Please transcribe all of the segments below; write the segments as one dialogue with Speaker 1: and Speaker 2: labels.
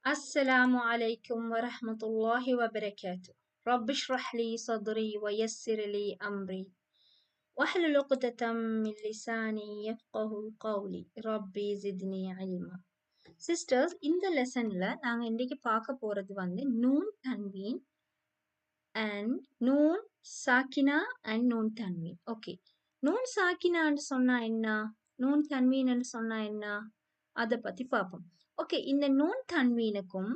Speaker 1: السلام عليكم ورحمة الله وبركاته. رب اشرح لي صدري ويسر لي أمري واحلل عقدة من لساني يفقه قولي ربي زدني علما. Sisters, இந்த லெசன்ல நாங்க இன்னைக்கு பார்க்க போறது நூன் தன்வீன் அண்ட் நூன் சாக்கினா அண்ட் நூன் தன்வீன். ஓகே, நூன் சாக்கினான்னு சொன்னா என்ன, நூன் தன்வீன் சொன்னா என்ன, அதை பத்தி பார்ப்போம். ஓகே, இந்த நூன் தன்வீனுக்கும்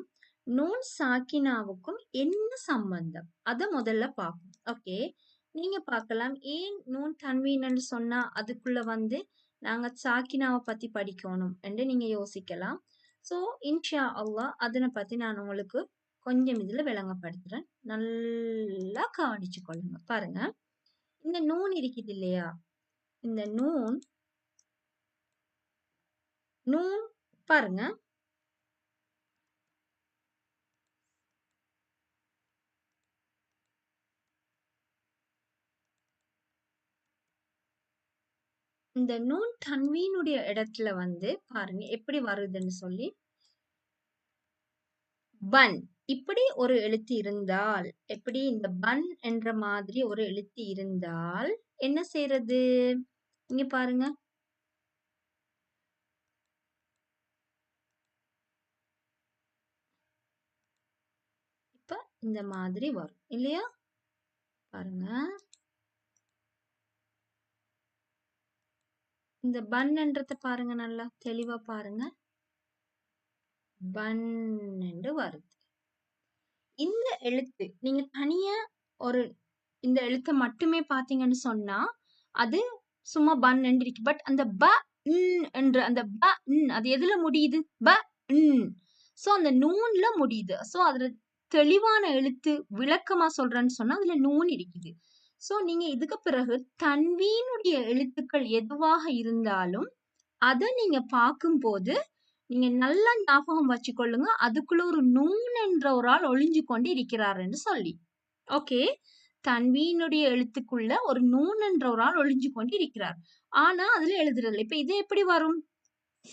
Speaker 1: நூன் சாக்கினாவுக்கும் என்ன சம்பந்தம், அதை முதல்ல பார்ப்போம். ஓகே, நீங்க பார்க்கலாம், ஏன் நூன் தன்வீன் சொன்னா அதுக்குள்ள நாங்க சாக்கினாவை பத்தி படிக்கணும் என்று நீங்க யோசிக்கலாம். ஸோ இன்ஷா அல்லாஹ் அதனை பத்தி நான் உங்களுக்கு கொஞ்சம் இதுல விளங்கப்படுத்துறேன். நல்லா கவனிச்சு கொள்ளுங்க. பாருங்க, இந்த நூன் இருக்குது இல்லையா, இந்த நூன் பாருங்க, இந்த நூன் தன்வீனுடைய இடத்துல பாருங்க எப்படி வருதுன்னு சொல்லி, பன் இப்படி ஒரு எழுத்து இருந்தால், எப்படி இந்த பன் என்ற மாதிரி ஒரு எழுத்து இருந்தால் என்ன செய்யறது, இங்க பாருங்க, இப்ப இந்த மாதிரி வரும் இல்லையா. பாருங்க, இந்த பன் என்றத பாருங்க, நல்லா தெளிவா பாருங்க, பன் என்று வருது. இந்த எழுத்து நீங்க தனியா ஒரு இந்த எழுத்தை மட்டுமே பாத்தீங்கன்னு சொன்னா அது சும்மா பன் என்று இருக்கு. பட் அந்த ப என்ற அந்த ப அது எதுல முடியுது, ப சோ அந்த நூன்ல முடியுது. சோ அதுல தெளிவான எழுத்து விளக்கமா சொல்றேன்னு சொன்னா அதுல நூன் இருக்குது. சோ நீங்க இதுக்கு பிறகு தன்வீனுடைய எழுத்துக்கள் எதுவாக இருந்தாலும் அதை நீங்க பார்க்கும்போது நீங்க நல்லா ஞாபகம் வச்சுக்கொள்ளுங்க, அதுக்குள்ள ஒரு நூன் என்ற ஒரு ஆள் ஒளிஞ்சு கொண்டு இருக்கிறார் என்று சொல்லி. ஓகே, தன்வீனுடைய எழுத்துக்குள்ள ஒரு நூன் என்ற ஒரு ஆள் ஒளிஞ்சு கொண்டு இருக்கிறார். ஆனா அதுல எழுதுறது. இப்ப இது எப்படி வரும்,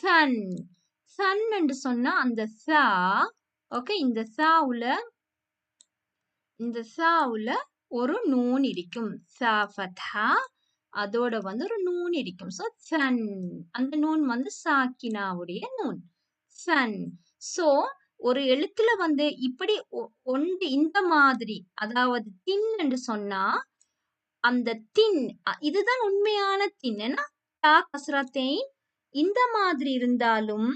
Speaker 1: சன் சன் என்று சொன்னா அந்த சா, ஓகே, இந்த சாவுல ஒரு நூன் இருக்கும், சா ஃபத்ஹா, அதோட ஒரு நூன் இருக்கும். சோ சன், அந்த நூன் சாக்கினாவுடைய நூன், சன். சோ ஒரு எழுத்துல இப்படி ஒன்று இந்த மாதிரி, அதாவது தின் என்று சொன்னா அந்த தின் இதுதான் உண்மையான தின். ஏன்னா தா கஸ்ரத்தைன் இந்த மாதிரி இருந்தாலும்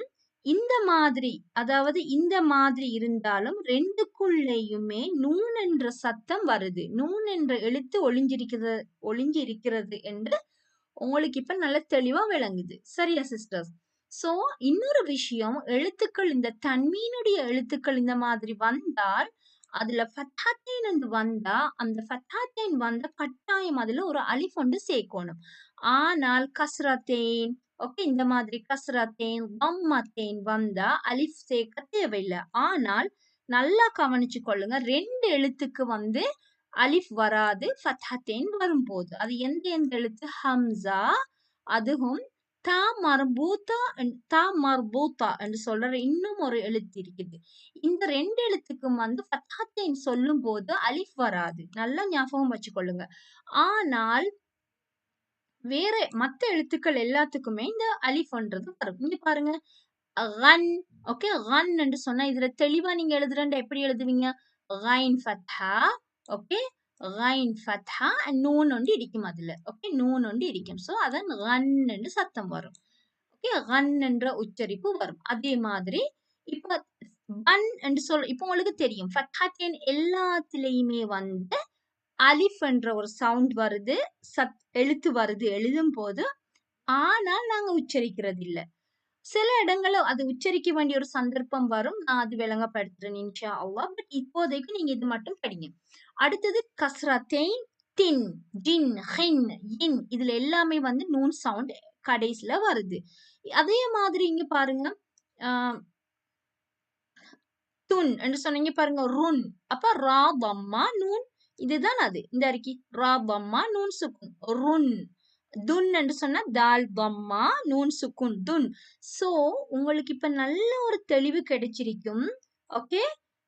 Speaker 1: இந்த மாதிரி, அதாவது இந்த மாதிரி இருந்தாலும் ரெண்டுக்குள்ளேயுமே நூன் என்ற சத்தம் வருது, நூன் என்ற எழுத்து ஒளிஞ்சு இருக்கிறது என்று உங்களுக்கு இப்ப நல்ல தெளிவா விளங்குது. சரியா சிஸ்டர்ஸ்? சோ இன்னொரு விஷயம், எழுத்துக்கள் இந்த தன்மீனுடைய எழுத்துக்கள் இந்த மாதிரி வந்தால் அதுல ஃபத்ஹாத்தைன் என்று வந்தா அந்த ஃபத்ஹாத்தைன் வந்த கட்டாயம் அதுல ஒரு அலிஃப் ஒன்று சேர்க்கணும். ஆனால் கஸ்ரத்தைன், ஓகே, இந்த மாதிரி கஸ்ரத்தைன் தம்மத்தைன் வந்தா அலிஃப் சேர்க்க தேவையில்லை. ஆனால் நல்லா கவனிச்சு கொள்ளுங்க, ரெண்டு எழுத்துக்கு அலிஃப் வராது ஃபத்ஹத்தைன் வரும்போது. அது எந்த எழுத்து, ஹம்சா, அதுவும் தா மர்பூத்தா என்று சொல்ற இன்னும் ஒரு எழுத்து இருக்குது. இந்த ரெண்டு எழுத்துக்கும் ஃபத்ஹத்தைன் சொல்லும் போது அலிஃப் வராது, நல்லா ஞாபகம் வச்சுக்கொள்ளுங்க. ஆனால் வேற மத்த எழுத்துக்கள் எல்லாத்துக்குமே இந்த அலிஃப்ன்றது வரும். இங்க பாருங்க, கன், ஓகே, கன் என்று சொன்னா இதுல தெளிவா நீங்க எழுதுறேன் எப்படி எழுதுவீங்க, கைன் ஃபத்ஹா, ஓகே, கைன் ஃபத்ஹா நூன் ஒன்று இடிக்கும் அதுல, ஓகே, நூன் ஒன்று இடிக்கும். சோ அதான் கன் என்று சத்தம் வரும், ஓகே, கன் என்ற உச்சரிப்பு வரும். அதே மாதிரி இப்ப பன் என்று இப்ப உங்களுக்கு தெரியும் ஃபத்ஹாத்தைன் எல்லாத்திலையுமே அலிஃப் என்ற ஒரு சவுண்ட் வருது, எழுத்து வருது எழுதும் போது. ஆனால் நாங்க உச்சரிக்கிறது இல்ல. சில இடங்கள்ல அது உச்சரிக்க வேண்டிய ஒரு சந்தர்ப்பம் வரும், நான் அது விளங்கப்படுத்துறேன் இன்ஷா அல்லாஹ். பட் இப்போதைக்கு நீங்க இது மட்டும் படிங்க. அடுத்தது கஸ்ரத்தைன், தின், ஜின், ஹின், இன், இதுல எல்லாமே நூன் சவுண்ட் கடைசில வருது. அதே மாதிரி இங்க பாருங்க, துன் என்று சொன்னீங்க பாருங்க, ருன், அப்ப ரா தம்மா நூன், இதுதான் அது இந்த அறிக்கை, ரா தம்மா நூன் சுக்குன், ருன். துன் என்று சொன்னா தால் தம்மா நூன் சுக்குன் துன். சோ உங்களுக்கு இப்ப நல்ல ஒரு தெளிவு கிடைச்சிருக்கும். ஓகே,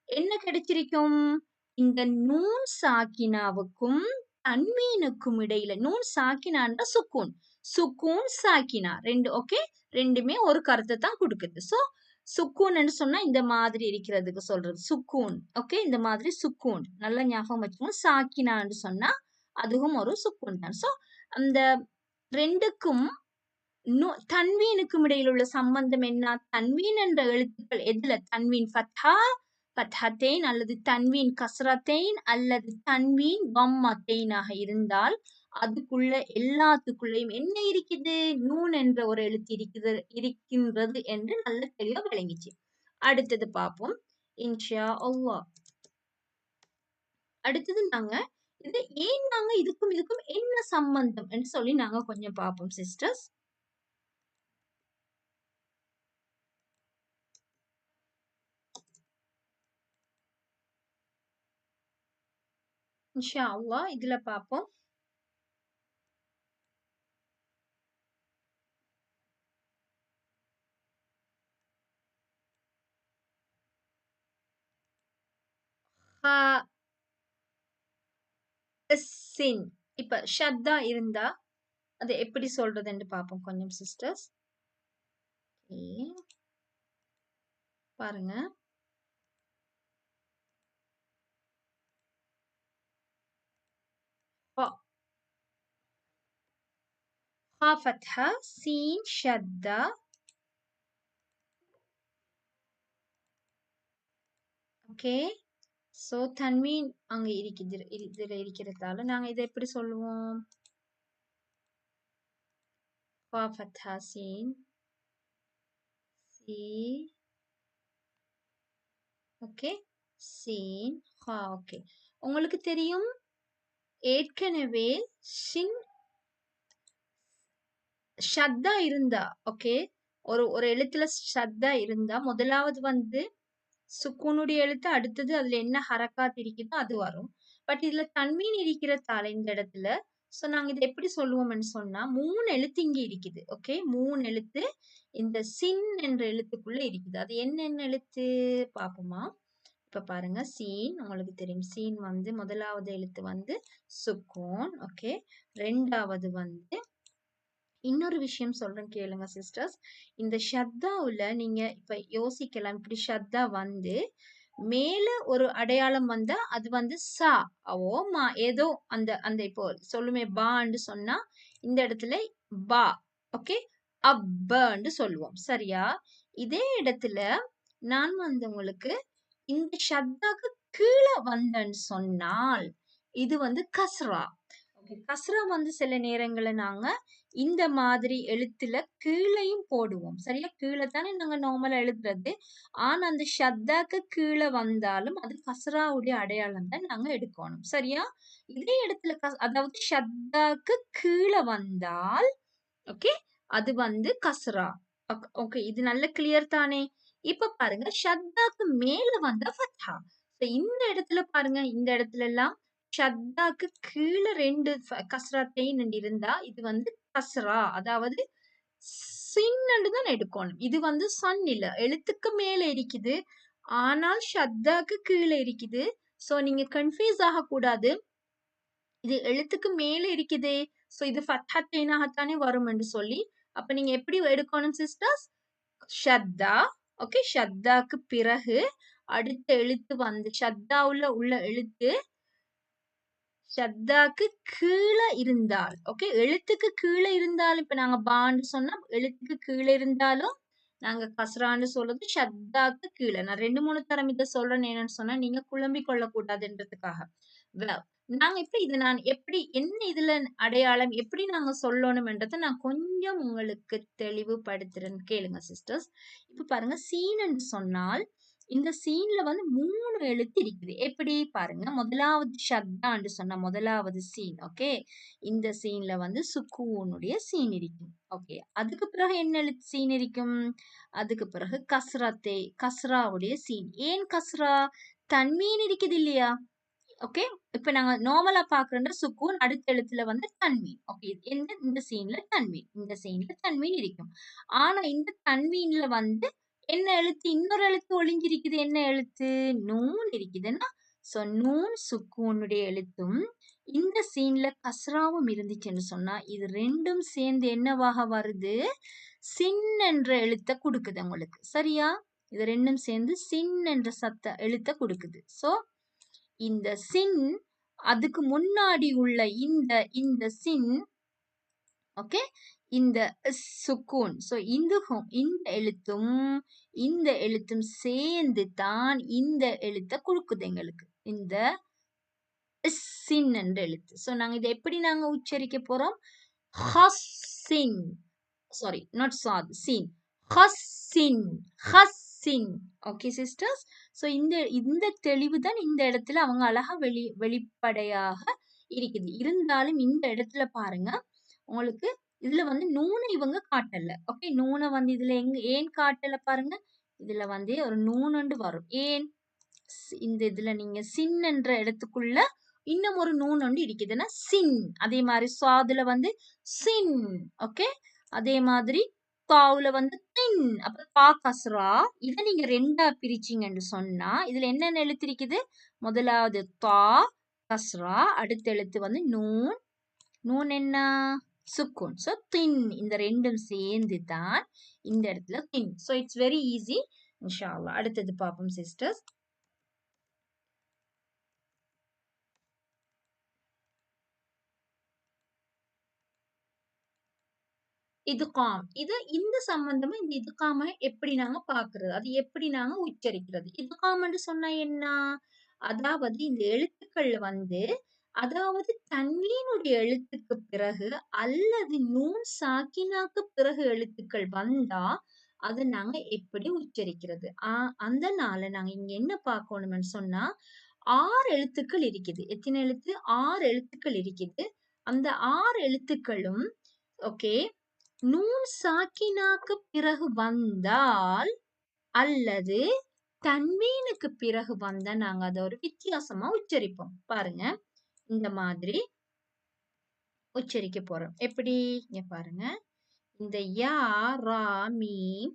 Speaker 1: என்ன கிடைச்சிருக்கும்? இந்த நூன் சாக்கினாவுக்கும் தன்வீனுக்கும் இடையில நூன் சாக்கினான்ற சுக்கூன், சுக்கூன் சாக்கினா ரெண்டு. ஓகே, ரெண்டுமே ஒரு கருத்தை தான் கொடுக்குது. சோ சுக்கூன் சொன்னா இந்த மாதிரி இருக்கிறதுக்கு சொல்றது சுக்கூன். ஓகே, இந்த மாதிரி சுக்கூன் நல்லா ஞாபகம் வச்சுக்கோங்க. சாக்கினான்னு சொன்னா அதுவும் ஒரு சுக்கூன் தான். சோ அந்த ரெண்டுக்கும் தன்வீனுக்கும் இடையில் உள்ள சம்பந்தம் என்ன? தன்வீன் என்ற எழுத்துக்கள் எதுல? தன்வீன் ஃபத்ஹா, ஃபத்ஹத்தைன் அல்லது தன்வீன் கஸ்ரத்தைன் அல்லது தன்வீன் வம்மத்தைனாக இருந்தால் அதுக்குள்ள எல்லாத்துக்குள்ளேயும் என்ன இருக்குது? நூன் என்ற ஒரு எழுத்து இருக்கின்றது என்று நல்ல தெளிவா விளங்கிச்சு. அடுத்தது பார்ப்போம் இன்ஷா அல்லாஹ். அடுத்தது நாங்க இது ஏன் நாங்க இதுக்கும் என்ன சம்பந்தம் என்று சொல்லி நாங்க கொஞ்சம் பார்ப்போம் சிஸ்டர்ஸ். இன்ஷா அல்லாஹ் இதுல பார்ப்போம். இப்ப ஷத்தா இருந்தா அது எப்படி சொல்றதுன்னு பார்ப்போம் கொஞ்சம் சிஸ்டர்ஸ். பாருங்க, ஹா ஃபத்ஹா சீன் ஷத்தா. ஓகே, சோ தன்வீன் அங்க இருக்குது, இதுல இருக்கிறதால நாங்க இதை எப்படி சொல்லுவோம்? ஹா ஃபத்ஹா சீன் சி. ஓகே, சீன் ஹா. ஓகே, உங்களுக்கு தெரியும் ஏற்கனவே ஷின் ஷத்தா இருந்தா, ஓகே, ஒரு எழுத்துல ஷத்தா இருந்தா முதலாவது வந்து சுக்கூனுடைய எழுத்து, அடுத்தது அதுல என்ன ஹரக்காத் இருக்குதோ அது வரும். பட் இதுல தன்வீன் இருக்கிறதால இந்த இடத்துல சோ நாங்க இதை எப்படி சொல்லுவோம்னு சொன்னா 3 எழுத்து இங்க இருக்குது. ஓகே, 3 எழுத்து இந்த சின் என்ற எழுத்துக்குள்ள இருக்குது. அது என்ன எழுத்து பாப்போமா? இப்ப பாருங்க, சீன் உங்களுக்கு தெரியும். சீன் வந்து முதலாவது எழுத்து வந்து சுக்கூன். ஓகே, ரெண்டாவது வந்து இன்னொரு விஷயம் சொல்றேன் கேளுங்க சிஸ்டர்ஸ். இந்த ஷத்தாவுல நீங்க இப்ப யோசிக்கலாம், இப்படி ஷத்தா வந்து மேல ஒரு அடையாளம் வந்தா அது வந்து சா ஓ மா ஏதோ அந்த அந்த இப்போ சொல்லுமே பான்னு சொன்னா இந்த இடத்துல பா. ஓகே, அப்பன்னு சொல்லுவோம் சரியா? இதே இடத்துல நான் வந்து உங்களுக்கு இந்த ஷத்தாக்கு கீழே வந்தேன்னு சொன்னால் இது வந்து கஸ்ரா. கஸ்ரா வந்து சில நேரங்கள்ல நாங்க இந்த மாதிரி எழுத்துல கீழையும் போடுவோம் சரியா? கீழே தானே நாங்க நார்மலா எழுதுறது. ஆனா அந்த ஷத்தாக்கு கீழே வந்தாலும் அது கஸ்ராவுடைய அடையாளம் தான் நாங்க எடுக்கணும் சரியா? இதே இடத்துல அதாவது ஷத்தாக்கு கீழே வந்தால் ஓகே அது வந்து கஸ்ரா. ஓகே, இது நல்ல கிளியர் தானே? இப்ப பாருங்க, ஷத்தாக்கு மேல வந்த ஃபத்ஹா. இந்த இடத்துல பாருங்க, இந்த இடத்துல எல்லாம் ஷத்தாக்கு கீழே 2 கஸ்ராத்தைன் இருந்தா இது வந்து கஸ்ரா, அதாவது சின்னு தான் எடுக்கணும். இது வந்து சன் இல்ல, எழுத்துக்கு மேல இருக்குது ஆனால் ஷத்தாக்கு கீழே இருக்குது. சோ நீங்க கன்ஃபியூஸ் ஆக கூடாது. இது எழுத்துக்கு மேல இருக்குதே, சோ இது ஃபத்ஹத்தைனாகத்தானே வரும் என்று சொல்லி அப்ப நீங்க எப்படி எடுக்கணும் சிஸ்டர்ஸ்? ஷத்தா. ஓகே, ஷத்தாக்கு பிறகு அடுத்த எழுத்து வந்து ஷத்தாவுல உள்ள எழுத்து ஷத்தாக்கு கீழே இருந்தால், ஓகே, எழுத்துக்கு கீழே இருந்தாலும் இப்ப நாங்க பான்னு சொன்னா எழுத்துக்கு கீழே இருந்தாலும் நாங்க கஸ்ரான்னு சொல்றது ஷத்தாக்கு கீழே. நான் 2-3 தரம் இதை சொல்றேன் என்னன்னு சொன்னா நீங்க குழம்பிக் கொள்ள கூடாதுன்றதுக்காக. நாங்க எப்படி இது நான் எப்படி என்ன இதுல அடையாளம் எப்படி நாங்க சொல்லணும்ன்றதை நான் கொஞ்சம் உங்களுக்கு தெளிவுபடுத்துறேன் கேளுங்க சிஸ்டர்ஸ். இப்ப பாருங்க, சீன் சொன்னால் இந்த சீன்ல வந்து 3 எழுத்து இருக்குது. எப்படி பாருங்க, முதலாவது ஷத்தான்னு சொன்ன முதலாவது சீன். ஓகே, இந்த சீன்ல வந்து சுக்கூனுடைய சீன் இருக்கும். ஓகே, அதுக்கு பிறகு என்ன எழுத்து சீன் இருக்கும்? அதுக்கு பிறகு கஸ்ராவுடைய சீன். ஏன் கஸ்ரா? தன்வீன் இருக்குது இல்லையா? ஓகே. இப்ப நாங்க நார்மலா பாக்குற சுக்கூன் அடுத்த எழுத்துல வந்து தன்வீன். ஓகே. இந்த சீன்ல தன்வீன். இந்த சீன்ல தன்வீன் இருக்கும். ஆனா இந்த தன்வீன்ல வந்து என்ன எழுத்து இன்னொரு எழுத்து ஒளிஞ்சிருக்குது. என்ன எழுத்து? நூன் இருக்குதுன்னா, சோ நூன் சுக்கூனுடைய எழுத்தும் இந்த சீன்ல கஸ்ராவும் இருந்துச்சுன்னு சொன்னா, இது ரெண்டும் சேர்ந்து என்னவாக வருது? சின் என்ற எழுத்த குடுக்குது உங்களுக்கு. சரியா? இது ரெண்டும் சேர்ந்து சின் என்ற எழுத்த குடுக்குது. சோ இந்த சின் அதுக்கு முன்னாடி உள்ள இந்த சின் ஓகே இந்த சுக்கூன் சோ இந்த எழுத்தும் சேர்ந்து தான் இந்த எழுத்தை கொடுக்குது எங்களுக்கு இந்த சின் என்ற எழுத்து. சோ நாங்க இதை எப்படி நாங்க உச்சரிக்க போறோம்? ஹஸ்ஸின் சாரி நாட் சாத் சின் ஹஸ்ஸின் ஹஸ்ஸின். Okay sisters. சோ இந்த தெளிவு தான் இந்த இடத்துல அவங்க அழகா வெளிப்படையாக இருக்குது. இருந்தாலும் இந்த இடத்துல பாருங்க உங்களுக்கு இதுல வந்து நூனை இவங்க காட்டல. ஓகே நூனை வந்து இதுல ஏன் காட்டல பாருங்க. இதுல வந்து ஒரு நூனண்டு வரும். ஏன் இந்த இதுல நீங்க சின் என்ற இடத்துக்குள்ள இன்னும் ஒரு நூன் ஒன்று இருக்குதுன்னா சின். அதே மாதிரி சாதுல வந்து சின். ஓகே அதே மாதிரி தாவுல வந்து தின். அப்புறம் தா கஸ்ரா. இதை நீங்க ரெண்டா பிரிச்சீங்கன்னு சொன்னா இதுல என்னென்ன எழுத்து இருக்குது? முதலாவது தா கஸ்ரா, அடுத்த எழுத்து வந்து நூன். நூன் என்ன? சுக்கூன். சோ தின். இந்த ரெண்டும் சேர்ந்து தான் இந்த இடத்துல தின். So it's very easy. இன்ஷா அல்லாஹ். அடுத்தது பார்ப்போம் சிஸ்டர்ஸ். இதுகாம். இந்த சம்பந்தமா இந்த இதுகாம எப்படி நாங்க பாக்குறது? அது எப்படி நாங்க உச்சரிக்கிறது? இதுகாம்னு சொன்னா என்ன? அதாவது இந்த எழுத்துக்கள் வந்து அதாவது தன்வீனுடைய எழுத்துக்கு பிறகு அல்லது நூன் சாக்கினாக்கு பிறகு எழுத்துக்கள் வந்தா அதை நாங்க எப்படி உச்சரிக்கிறது? அந்த நாள நாங்க இங்க என்ன பார்க்கணும்னு சொன்னா 6 எழுத்துக்கள் இருக்குது. எத்தனை எழுத்து? 6 எழுத்துக்கள் இருக்குது. அந்த 6 எழுத்துக்களும் ஓகே நூன் சாக்கினாக்கு பிறகு வந்தால் அல்லது தன்வீனுக்கு பிறகு வந்தா நாங்க அதை ஒரு வித்தியாசமா உச்சரிப்போம். பாருங்க இந்த மாதிரி உச்சரிக்க போறோம். எப்படி? இங்க பாருங்க. இந்த யா ரா மீம்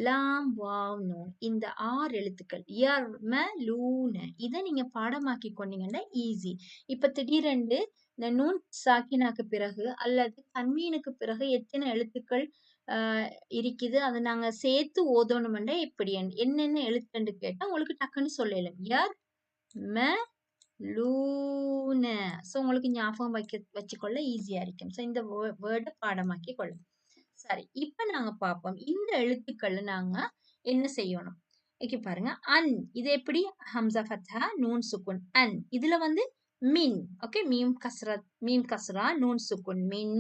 Speaker 1: லாம் வாவ் நூன் இந்த 6 எழுத்துக்கள் யர் ம லூன இதை நீங்க பாடமாக்கி கொண்டீங்கன்னா ஈஸி. இப்ப திடீரென்று இந்த நூன் சாக்கினாக்கு பிறகு அல்லது தன்வீனுக்கு பிறகு எத்தனை எழுத்துக்கள் இருக்குது அதை நாங்க சேர்த்து ஓதணும்னா எப்படி என்னென்ன எழுத்துன்னு கேட்டா உங்களுக்கு டக்குன்னு சொல்லலாம். யர் ம லூன. சோ உங்களுக்கு ஞாபகம் வச்சுக்கொள்ள ஈஸியா இருக்கும். சோ இந்த வேர்டை பாடமாக்கி கொள்ளும். சரி இப்ப நாங்க பார்ப்போம் இந்த எழுத்துக்கள் நாங்க என்ன செய்யணும். ஓகே பாருங்க அன். இது எப்படி? ஹம்சா ஃபத்ஹா நூன் சுக்குன் அன். இதுல வந்து மின். ஓகே மீம் கஸ்ரா நூன் சுக்குன் மின்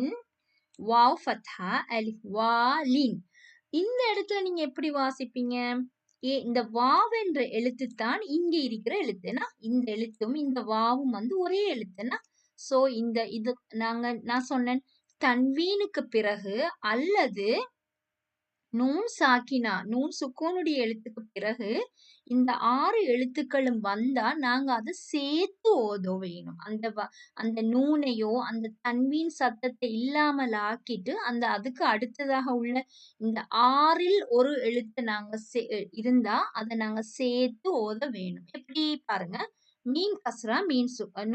Speaker 1: வாவ் ஃபத்ஹா அலிஃப் வா லின். இந்த இடத்துல நீங்க எப்படி வாசிப்பீங்க? இந்த வாவ் என்ற எழுத்து தான் இங்க இருக்கிற எழுத்துனா இந்த எழுத்தும் இந்த வாவும் வந்து ஒரே எழுத்துனா சோ இது நான் சொன்னேன் தன்வீனுக்கு பிறகு அல்லது நூன் சாக்கினா நூன் சுக்கூனுடைய எழுத்துக்கு பிறகு இந்த 6 எழுத்துக்களும் வந்தா நாங்க அதை சேர்த்து ஓத வேணும். அந்த நூனையோ அந்த தன்வீன் சத்தத்தை இல்லாமல் ஆக்கிட்டு அதுக்கு அடுத்ததாக உள்ள இந்த 6ல் ஒரு எழுத்து நாங்க இருந்தா அதை நாங்க சேர்த்து ஓத வேணும். எப்படி பாருங்க. மீன் கஸ்ரா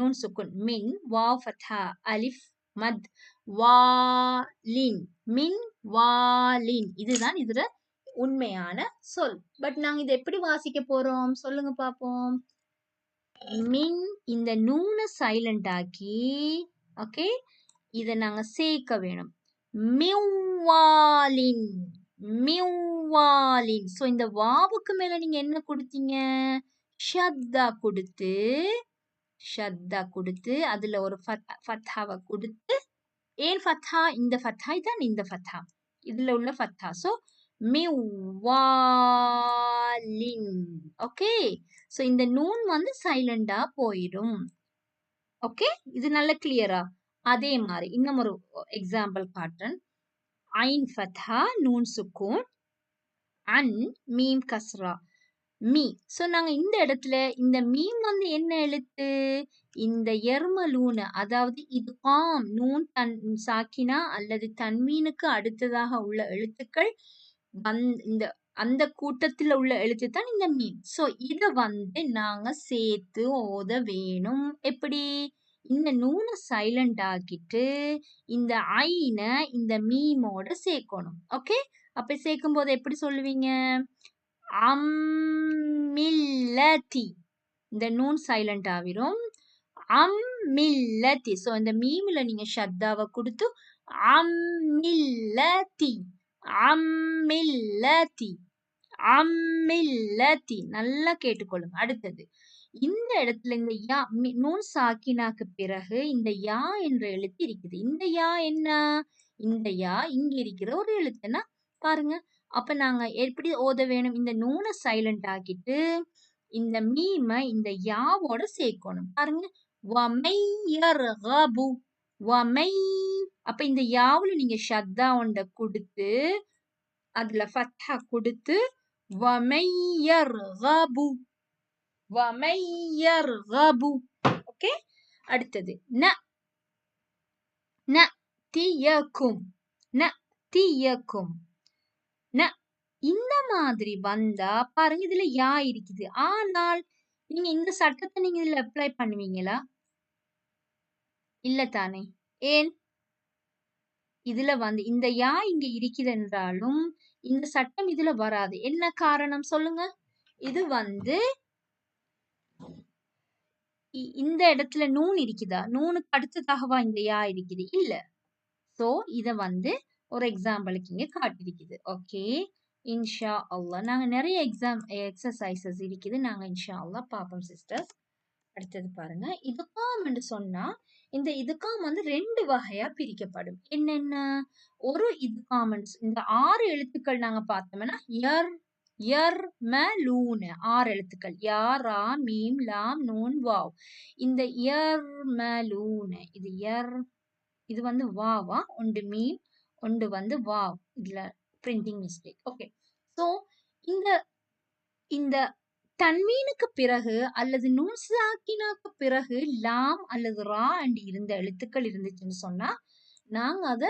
Speaker 1: நூன் சுக்குன் மின் வாவ் ஃபத்ஹா அலிஃப் மத் வாலின் மின் வாலின். இதுதான் இதுல உண்மையான சொல். பட் நாங்க இதை எப்படி வாசிக்க போறோம் சொல்லுங்க பாப்போம். மின் இந்த நூனை சைலண்ட் ஆக்கி ஓகே இதை நாங்க சேர்க்க வேணும். மிவ்வாலின் மிவ்வாலின். சோ இந்த வாவுக்கு மேல நீங்க என்ன கொடுத்தீங்க? ஷத்தா கொடுத்து அதுல ஒரு ஃபத்ஹாவை கொடுத்து ஏன் ஃபத்ஹா? இந்த ஃபத்ஹா இதான் இந்த ஃபத்ஹா இதுல உள்ள ஃபத்ஹா. சோ மிவ்வாலின். ஓகே சோ இந்த நூன் வந்து சைலண்டா போயிடும். ஓகே இது நல்ல கிளியரா? அதே மாதிரி இன்னும் ஒரு எக்ஸாம்பிள் காட்டுறேன். ஐன் ஃபத்ஹா நூன் சுக்கூன் அன் மீம் கஸ்ரா மீ. சோ நாங்க இந்த இடத்துல இந்த மீம் வந்து என்ன எழுத்து? இந்த எர்மலூன அதாவது இத்காம் நூன் சாக்கினா அல்லது தன்வீனுக்கு அடுத்ததாக உள்ள எழுத்துக்கள் இந்த அந்த கூட்டத்துல உள்ள எழுத்து தான் இந்த மீம். சோ இத வந்து நாங்க சேர்த்து ஓத வேணும். எப்படி? இந்த நூன சைலண்ட் ஆக்கிட்டு இந்த ஐன இந்த மீமோட சேர்க்கணும். ஓகே? அப்ப சேர்க்கும் போது எப்படி சொல்லுவீங்க? அம்மில்லதி. இந்த நூன் சைலண்ட் ஆவிரும். அம்மில்லதி. சோ இந்த மீம்ல நீங்க ஷத்தாவை கொடுத்து அம்மில்லதி அம்மில்லதி அம்மில்லதி நல்லா கேட்டுக்கொள்ளுங்க. அடுத்தது இந்த இடத்துல இந்த யா நூன் சாக்கினாக்கு பிறகு இந்த யா என்ற எழுத்து இருக்குது. இந்த யா என்ன? இந்த யா இங்க இருக்கிற ஒரு எழுத்துனா பாருங்க. அப்ப நாங்க எப்படி ஓத வேணும்? இந்த நூனை சைலண்ட் ஆக்கிட்டு இந்த மீம இந்த யாவோட சேர்க்கணும். பாருங்க. வமையர்கபு வமை. அப்ப இந்த யாவுல நீங்க ஷத்தா ஒண்ட கொடுத்து அதுல ஃபத்ஹா கொடுத்து வமையர்கபு வமையர்கபு. ஓகே? அடுத்தது ந நதியக்கும் நதியக்கும் ந. இந்த மாதிரி வந்தா பாருங்க இதுல யா இருக்குது. ஆனால் நீங்க இந்த சட்டத்தை நீங்க இதுல அப்ளை பண்ணுவீங்களா? இல்ல தானே? ஏன்? இதுல வந்து இந்த யா இங்க இருக்குது என்றாலும் இந்த சட்டம் இதுல வராது. என்ன காரணம் சொல்லுங்க? இது வந்து இந்த இடத்துல நூன் இருக்குதா? நூனுக்கு அடுத்ததாகவா இந்த யா இருக்குது? இல்ல. சோ இத வந்து ஒரு எக்ஸாம்பிளுக்கு இங்க காட்டிருக்குது. ஓகே, இன்ஷா அல்லாஹ் நாங்க நிறைய எக்ஸசைசஸ் இருக்குது. நாங்க இன்ஷா அல்லாஹ் பாப்போம் சிஸ்டர்ஸ். அடுத்தது பாருங்க. இதுகாம் என்று சொன்னா இந்த இதுகாம் வந்து 2 வகையா பிரிக்கப்படும். என்னென்ன? ஒரு இதுகாம் இந்த 6 எழுத்துக்கள் நாங்க பார்த்தோம்னா யர்மலூன 6 எழுத்துக்கள். யா, ரா, மீம், லாம், நூன், வாவ். இந்த யர்மலூன இது வந்து வாவா, ஒன்று மீம், ஒன்று வந்து வாவ். இதுல பிரிண்டிங் மிஸ்டேக். ஓகே, சோ இந்த தன்வீனுக்கு பிறகு அல்லது நூன் சாக்கினாக்கு பிறகு லாம் அல்லது ரா என்று இருந்த எழுத்துக்கள் இருந்துச்சுன்னு சொன்னா நாங்க அத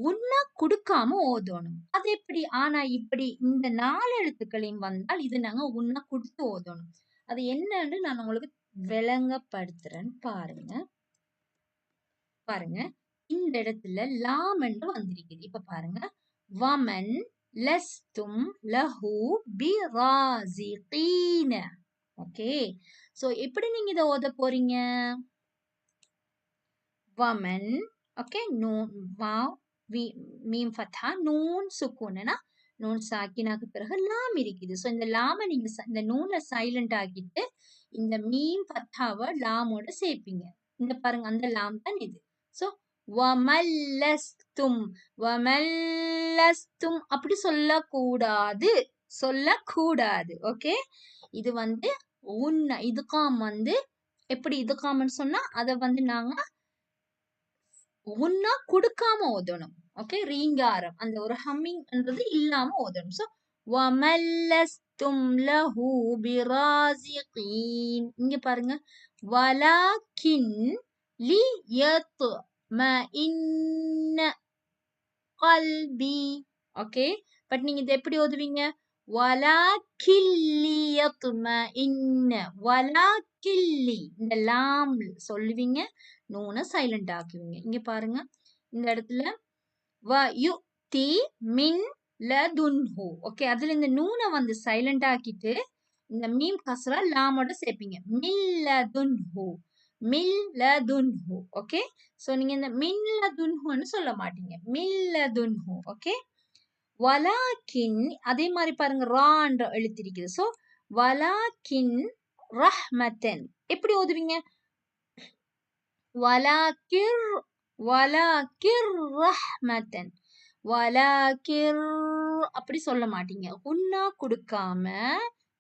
Speaker 1: உன்னா கொடுக்காம ஓதணும். அது எப்படி? ஆனா இப்படி இந்த 4 எழுத்துக்களையும் வந்தால் இது நாங்க உன்னா கொடுத்து ஓதணும். அது என்னன்னு நான் உங்களுக்கு விளங்கப்படுத்துறேன் பாருங்க. பாருங்க, இந்த இடத்துல லாம் என்று வந்திருக்குது. இப்ப பாருங்க. வமன் லஸ்தும் லஹு பிராஸிகீன. ஓகே, சோ எப்படி நீங்க இத ஓத போறீங்க? வமன். ஓகே, நூன் வாவ் மீம் ஃபத்ஹா நூன் சுக்கூனா நூன் சாக்கினாக்கு பிறகு லாம் இருக்குது. சோ இந்த லாம நீங்க இந்த நூனை சைலண்ட் ஆக்கிட்டு இந்த மீம் ஃபத்ஹாவை லாமோட சேர்ப்பீங்க. இந்த பாருங்க, அந்த லாம் தான் இது. சோ வமல்லஸ்தும் வமல்லஸ்தும் அப்படி சொல்லக்கூடாது. ஓகே, இது வந்து உன்ன இதுகாம் வந்து எப்படி இதுகாம்னு சொன்னா அத வந்து நாங்க உன்னா கொடுக்காம ஓதணும். ஓகே, ரீங்காரம் அந்த ஒரு ஹம்மிங்ன்றது இல்லாம ஓதணும். சோ வமல்லஸ்தும் லஹு பிராஸிகீன். இங்க பாருங்க. வலாக்கின் லியத்மஇன்ன கல்பி. ஓகே, பட் நீங்க இத எப்படி ஓதுவீங்க? வலாக்கில்லியத்மஇன்ன வலாக்கில்லி. இந்த லாம் சொல்லுவீங்க, நூனை சைலண்ட் ஆக்குவீங்க. இங்க பாருங்க, இந்த இடத்துல வயுதி மின் லதுன்ஹு. ஓகே, அதுல இந்த நூனை வந்து சைலண்ட் ஆக்கிட்டு இந்த மீம் கஸ்ரா லாமோட சேர்ப்பீங்க. மில்லதுன்ஹு மில்லதுன்ஹு. ஓகே, சோ நீங்க இந்த மில்லதுன்ஹுன்னு சொல்ல மாட்டீங்க, மில்லதுன்ஹு. ஓகே, வலாக்கின் அதே மாதிரி பாருங்க, ரான்ற எழுத்து இருக்குது. சோ வலாக்கின் ரஹ்மத்தன் எப்படி ஓதுவீங்க? வலாக்கிர் வலாக்கிர் ரஹ்மத்தன் வலாக்கிர் அப்படி சொல்ல மாட்டீங்க. உன்னா கொடுக்காம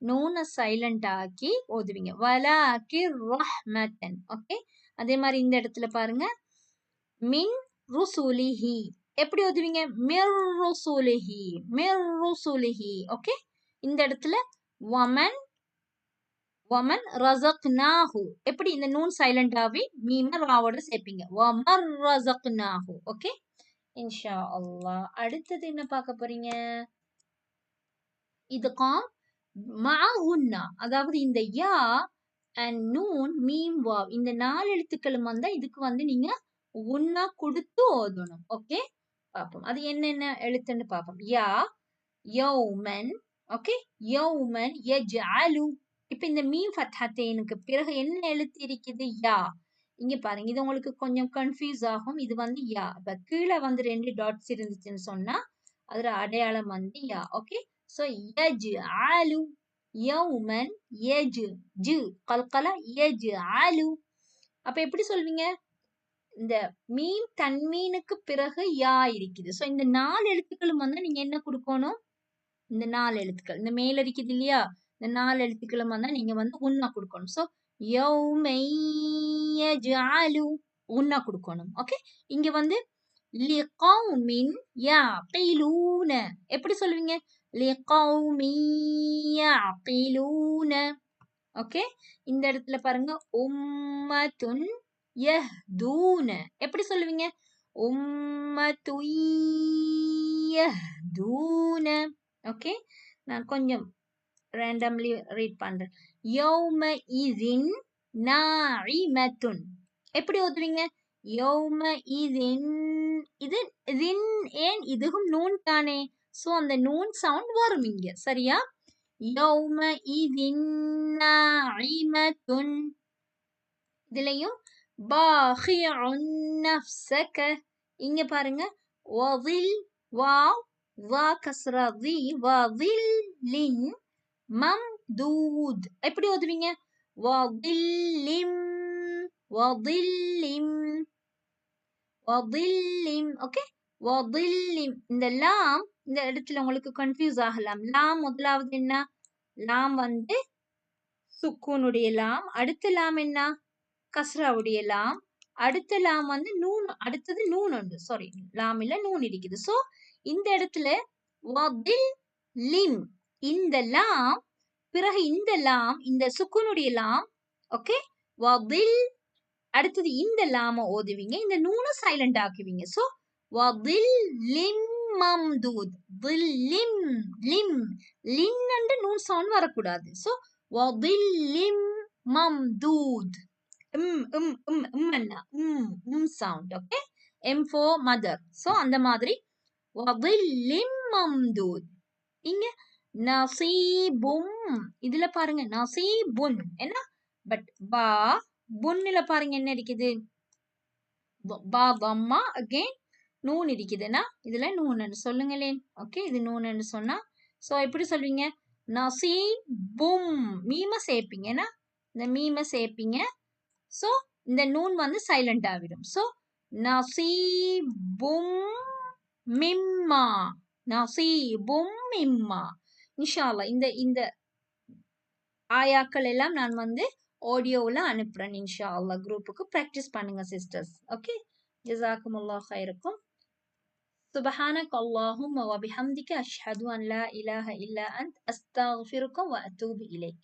Speaker 1: நூனை சைலண்ட் ஆக்கி ஓதுவீங்க. வலாக்கிர் ரஹ்மத்தன். ஓகே, அதே மாதிரி இந்த இடத்துல பாருங்க. மின் ருசுலிஹி எப்படி ஓதுவீங்க? மிர் ருசுலிஹி மிர் ருசுலிஹி. ஓகே, இந்த இடத்துல வமன் வமன் ரஸக்னாஹு. எப்படி இந்த நூன் சைலண்டாவே மீம ராவோட சேர்ப்பீங்க. வமர் ரஸக்னாஹு. ஓகே, இன்ஷா அல்லாஹ். அடுத்தது என்ன பார்க்க போறீங்க? இதுகாம் மஅகுன்னா, அதாவது இந்த yeah and noon meme wow இந்த 4 எழுத்துக்களும் வந்தா இதுக்கு வந்து நீங்க உன்னா கொடுத்து ஓதணும். ஓகே, பாப்போம் அது என்னென்ன எழுத்துன்னு பாப்போம். யா, யௌமன். ஓகே, யௌமன் யஜ்அலு. இப்ப இந்த மீம் ஃபத்ஹத்தேனுக்கு பிறகு என்ன எழுத்து இருக்குது? யா. இங்க பாருங்க, இது உங்களுக்கு கொஞ்சம் கன்ஃபியூஸ் ஆகும். இது வந்து யா. இப்ப கீழே வந்து 2 டாட்ஸ் இருந்துச்சுன்னு சொன்னா அதுல அடையாளம் வந்து யா. ஓகே, சோ யஜ்அலு யௌமன் ஜு கல்கல யஜ்அலு. அப்ப எப்படி சொல்வீங்க? இந்த மீம் தன்மீனுக்கு பிறகு யா இருக்குது. சோ இந்த 4 எழுத்துக்களும் வந்து நீங்க என்ன கொடுக்கணும்? இந்த 4 எழுத்துக்கள் இந்த மேல இருக்குது இல்லையா, இந்த 4 எழுத்துக்களும் வந்தா நீங்க வந்து உன்னா கொடுக்கணும். சோ யௌமை யஜ்அலு உன்னா கொடுக்கணும். ஓகே, இங்க வந்து லிகௌமின் யஅகிலூன எப்படி சொல்வீங்க? லிகௌமின் யஅகிலூன. ஓகே, இந்த இடத்துல பாருங்க உம்மத்துன் யஹ்தூன எப்படி சொல்லுவீங்க? உம்மத்து யஹ்தூன. ஓகே, நான் கொஞ்சம் randomly read பண்றேன். யௌம இதின் நாஇமத்துன் எப்படி ஓதுவீங்க? யௌம இதின். இது இதின் ஏன் இதுவும் நூன் தானே, சோ அந்த நூன் சவுண்ட் வரும் இங்க. சரியா? யௌம இதின் நாஇமத்துன். இதுலயும் பாஹிஉன் நஃப்ஸக. இங்க பாருங்க வதில் வாவ் வா கஸ்ரா தி வதில்லின் மம்தூத் எப்படி ஓதுவீங்க? வதில்லிம் வதில்லிம் வதில்லிம். ஓகே, வதில்லிம். இந்த லாம் இந்த இடத்துல உங்களுக்கு கன்ஃபியூஸ் ஆகலாம். லாம் முதலாவது என்ன? லாம் வந்து சுக்கூனுடைய லாம். அடுத்த லாம் என்ன? கஸ்ராவுடைய லாம். அடுத்த லாம் வந்து நூன். அடுத்தது நூன் உண்டு. சாரி, லாம் இல்ல நூன் இருக்குது. சோ இந்த இடத்துல வதில் லிம் இந்த லாம் பிறகு இந்த லாம் இந்த சுக்குனுடைய லாம். ஓகே, வதில் அடுத்தது இந்த லாம ஓதுவீங்க, இந்த நூனை சைலண்ட் ஆக்குவீங்க. சோ வதில் லிம் மம்தூத். லிம் லிம் லின் அண்ட் நூன் சவுண்ட் வரக்கூடாது. சோ வதில் லிம் மம்தூத். Sound. Okay, M for mother. So அந்த மாதிரி வதில்லிம் மம்தூத். இங்க நசீபும் இதுல பாருங்க நசீபுன் என்ன, பட் பா புன்னுல பாருங்க என்ன இருக்குது? பா தம்மா அகைன் நூன் இருக்குதுன்னா இதுல நூன்னு சொல்லுங்களேன். ஓகே, இது நூன்னு சொன்னா சோ எப்படி சொல்வீங்க? நசீபும் மீம சேர்ப்பீங்கன்னா இந்த மீம சேர்ப்பீங்க. சோ இந்த நூன் வந்து சைலண்ட் ஆகிடும். சோ நசீபும் மிம்மா நசீபும் மிம்மா. இன்ஷா அல்லாஹ் இந்த இந்த ஆயாக்கள் எல்லாம் நான் வந்து ஆடியோவில் அனுப்புறேன். இன்ஷா அல்லாஹ் குரூப்புக்கு ப்ராக்டிஸ் பண்ணுங்க சிஸ்டர்ஸ். ஓகே, ஜஸாக்குமுல்லாஹ் ஹைரக்கும். சுப்ஹானக அல்லாஹும்ம வ பிஹம்திக அஷ்ஹது அன் லா இலாஹ இல்லா அன்த் அஸ்தக்ஃபிருக வ அத்தூபு இலைக்.